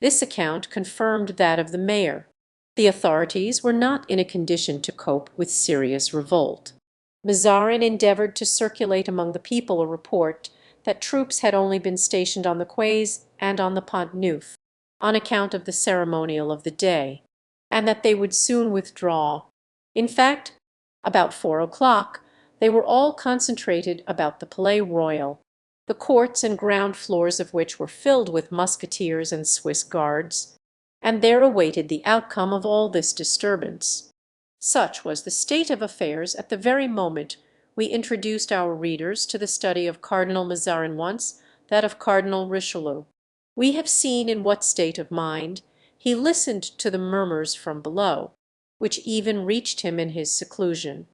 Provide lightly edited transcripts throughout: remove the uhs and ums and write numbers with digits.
This account confirmed that of the mayor. The authorities were not in a condition to cope with serious revolt. Mazarin endeavoured to circulate among the people a report that troops had only been stationed on the quays and on the Pont Neuf, on account of the ceremonial of the day, and that they would soon withdraw. In fact, about 4 o'clock they were all concentrated about the Palais Royal, the courts and ground floors of which were filled with musketeers and Swiss guards, and there awaited the outcome of all this disturbance. Such was the state of affairs at the very moment we introduced our readers to the study of Cardinal Mazarin, once that of Cardinal Richelieu. We have seen in what state of mind he listened to the murmurs from below, which even reached him in his seclusion,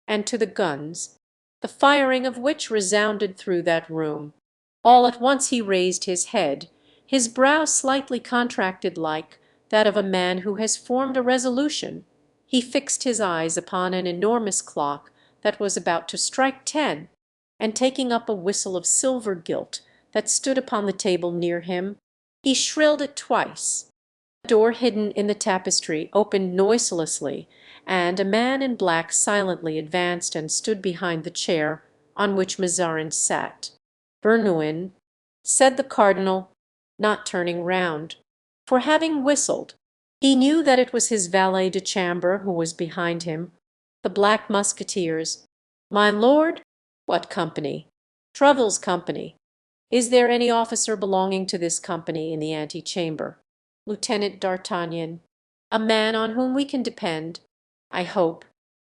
and to the guns, the firing of which resounded through that room. All at once he raised his head, his brow slightly contracted like that of a man who has formed a resolution. He fixed his eyes upon an enormous clock that was about to strike 10, and taking up a whistle of silver gilt that stood upon the table near him, he shrilled it twice. A door hidden in the tapestry opened noiselessly, and a man in black silently advanced and stood behind the chair on which Mazarin sat. "Bernouin," said the cardinal, not turning round, for having whistled, he knew that it was his valet de chambre who was behind him. The Black Musketeers. "My lord?" "What company?" "Trouville's company." "Is there any officer belonging to this company in the antechamber?" "Lieutenant d'Artagnan." "A man on whom we can depend?" "I hope."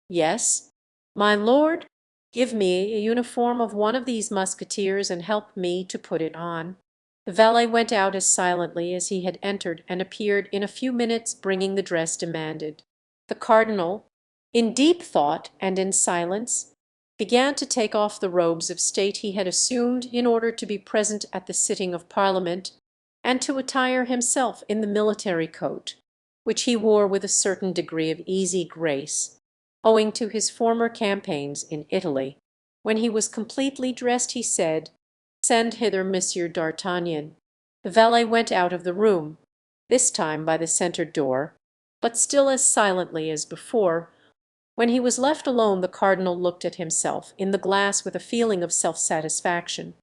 "Yes." "My lord, give me a uniform of one of these musketeers, and help me to put it on." The valet went out as silently as he had entered, and appeared in a few minutes bringing the dress demanded. The cardinal, in deep thought and in silence, began to take off the robes of state he had assumed in order to be present at the sitting of Parliament, and to attire himself in the military coat, which he wore with a certain degree of easy grace, owing to his former campaigns in Italy. When he was completely dressed, he said, "Send hither Monsieur d'Artagnan." The valet went out of the room, this time by the centre door, but still as silently as before. When he was left alone, the cardinal looked at himself in the glass with a feeling of self-satisfaction.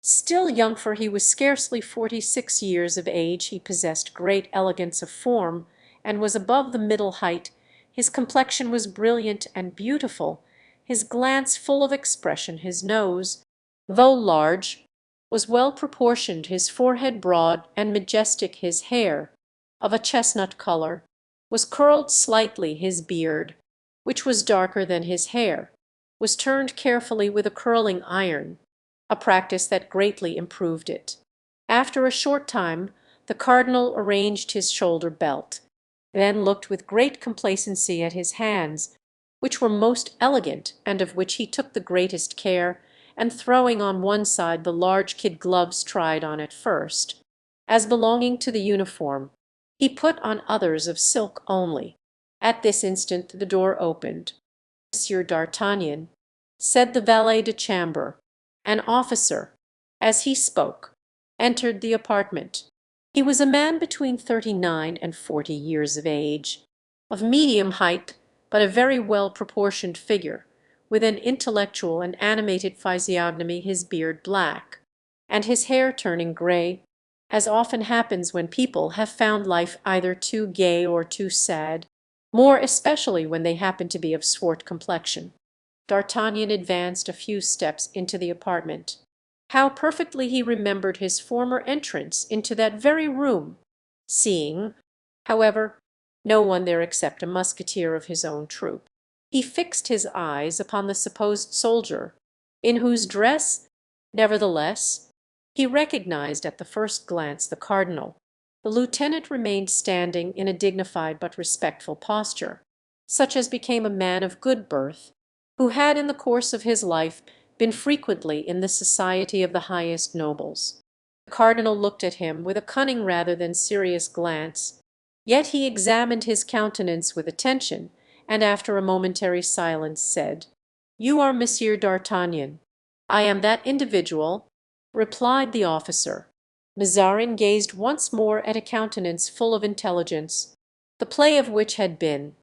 Still young, for he was scarcely 46 years of age, he possessed great elegance of form, and was above the middle height. His complexion was brilliant and beautiful, his glance full of expression, his nose, though large, was well proportioned, his forehead broad and majestic, his hair, of a chestnut colour, was curled slightly, his beard, which was darker than his hair, was turned carefully with a curling iron, a practice that greatly improved it. After a short time the cardinal arranged his shoulder belt, then looked with great complacency at his hands, which were most elegant and of which he took the greatest care, and throwing on one side the large kid gloves tried on at first, as belonging to the uniform, he put on others of silk only. At this instant the door opened. "Monsieur d'Artagnan," said the valet de chambre. An officer, as he spoke, entered the apartment. He was a man between 39 and 40 years of age, of medium height, but a very well proportioned figure, with an intellectual and animated physiognomy, his beard black, and his hair turning grey, as often happens when people have found life either too gay or too sad, more especially when they happen to be of swart complexion. D'Artagnan advanced a few steps into the apartment. How perfectly he remembered his former entrance into that very room, seeing, however, no one there except a musketeer of his own troop. He fixed his eyes upon the supposed soldier, in whose dress, nevertheless, he recognized at the first glance the cardinal. The lieutenant remained standing in a dignified but respectful posture, such as became a man of good birth, who had in the course of his life been frequently in the society of the highest nobles. The cardinal looked at him with a cunning rather than serious glance, yet he examined his countenance with attention, and after a momentary silence said, "You are Monsieur d'Artagnan." "I am that individual," replied the officer. Mazarin gazed once more at a countenance full of intelligence, the play of which had been,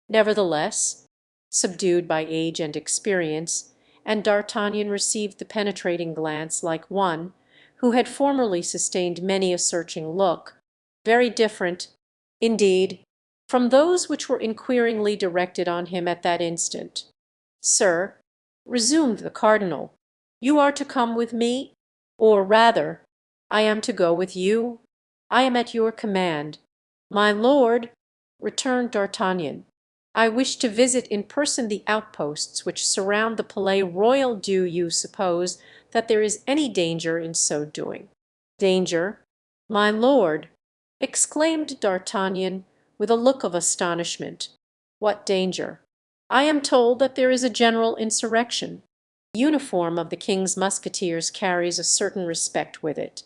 nevertheless, subdued by age and experience, and D'Artagnan received the penetrating glance like one who had formerly sustained many a searching look, very different, indeed, from those which were inquiringly directed on him at that instant. "Sir," resumed the cardinal, "you are to come with me, or rather, I am to go with you. I am at your command." "My lord," returned D'Artagnan, "I wish to visit in person the outposts which surround the Palais Royal. Do you suppose that there is any danger in so doing?" "Danger, my lord!" exclaimed D'Artagnan, with a look of astonishment. "What danger?" "I am told that there is a general insurrection. The uniform of the king's musketeers carries a certain respect with it,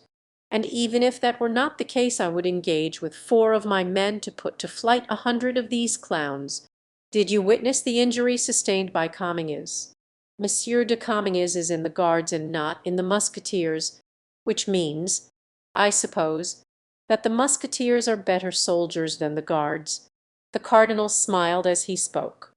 and even if that were not the case I would engage with 4 of my men to put to flight 100 of these clowns. Did you witness the injury sustained by Comminges?" "Monsieur de Comminges is in the guards and not in the musketeers, which means, I suppose, that the musketeers are better soldiers than the guards." The cardinal smiled as he spoke.